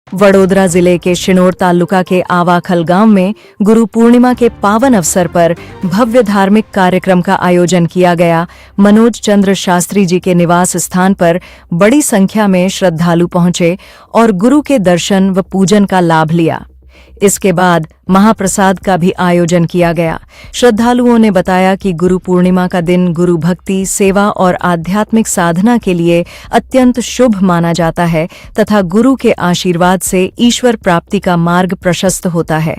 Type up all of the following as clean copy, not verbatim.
वडोदरा जिले के शिनोर तालुका के आवाखल गांव में गुरु पूर्णिमा के पावन अवसर पर भव्य धार्मिक कार्यक्रम का आयोजन किया गया। मनोज चंद्र शास्त्री जी के निवास स्थान पर बड़ी संख्या में श्रद्धालु पहुंचे और गुरु के दर्शन व पूजन का लाभ लिया। इसके बाद महाप्रसाद का भी आयोजन किया गया। श्रद्धालुओं ने बताया कि गुरु पूर्णिमा का दिन गुरु भक्ति, सेवा और आध्यात्मिक साधना के लिए अत्यंत शुभ माना जाता है तथा गुरु के आशीर्वाद से ईश्वर प्राप्ति का मार्ग प्रशस्त होता है।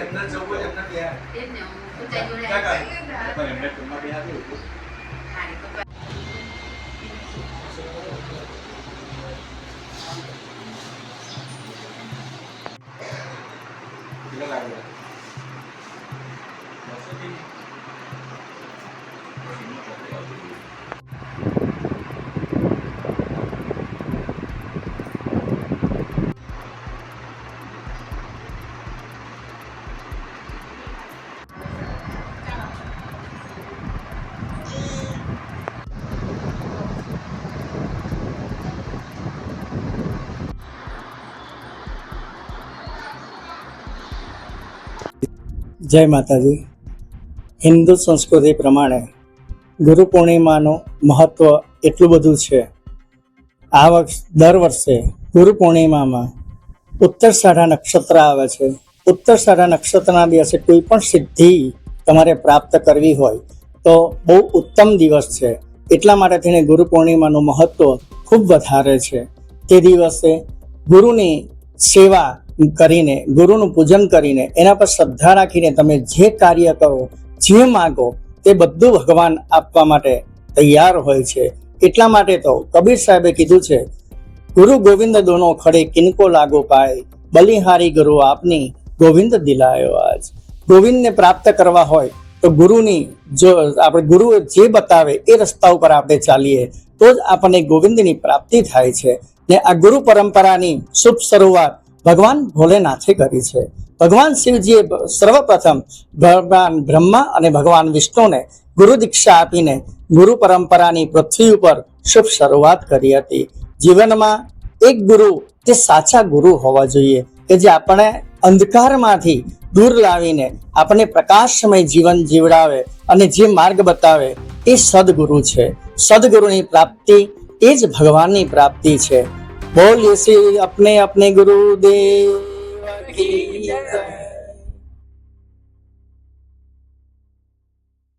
Emna jauh emna dia. Apa emna cuma dia tu. Kita lagi. જય માતાજી. હિન્દુ સંસ્કૃતિ પ્રમાણે ગુરુ પૂર્ણિમાનું મહત્ત્વ એટલું બધું છે. દર વર્ષે ગુરુ પૂર્ણિમામાં ઉત્તરસાઢા નક્ષત્ર આવે છે. ઉત્તરસાઢા નક્ષત્રના દિવસે કોઈ પણ સિદ્ધિ તમારે પ્રાપ્ત કરવી હોય તો બહુ ઉત્તમ દિવસ છે. એટલા માટે થઈને ગુરુ પૂર્ણિમાનું મહત્ત્વ ખૂબ વધારે છે. તે દિવસે ગુરુની સેવા કરીને, ગુરુનું પૂજન કરીને, એના પર શ્રદ્ધા રાખીને તમે જે કાર્ય કરો, જે માગો તે બધું ભગવાન આપવા માટે તૈયાર હોય છે. એટલા માટે તો કબીર સાહેબે કીધું છે, ગુરુ ગોવિંદ દોનો ખડે કિનકો લાગો પાય, બલિહારી ગુરુ આપની ગોવિંદ દિલાયો આજ. ગોવિંદને પ્રાપ્ત કરવા હોય તો ગુરુની જો આપણે ગુરુ જે બતાવે એ રસ્તા ઉપર આપણે ચાલીએ તો જ આપણને ગોવિંદની પ્રાપ્તિ થાય છે. ને આ ગુરુ પરંપરાની શુભ શરૂઆત ભગવાન ભોલેનાથે કરી છે. ભગવાન શિવજીએ સર્વપ્રથમ ભગવાન બ્રહ્મા અને ભગવાન વિષ્ણુને ગુરુ દીક્ષા આપીને ગુરુ પરંપરાની પૃથ્વી ઉપર શુભ શરૂઆત કરી હતી. જીવનમાં એક ગુરુ તે સાચા ગુરુ હોવા જોઈએ કે જે આપણે અંધકારમાંથી દૂર લાવીને આપણને પ્રકાશમય જીવન જીવડાવે અને જે માર્ગ બતાવે એ સદગુરુ છે. સદગુરુની પ્રાપ્તિ એ જ ભગવાનની પ્રાપ્તિ છે. बोलिए श्री अपने अपने गुरुदेव की जय।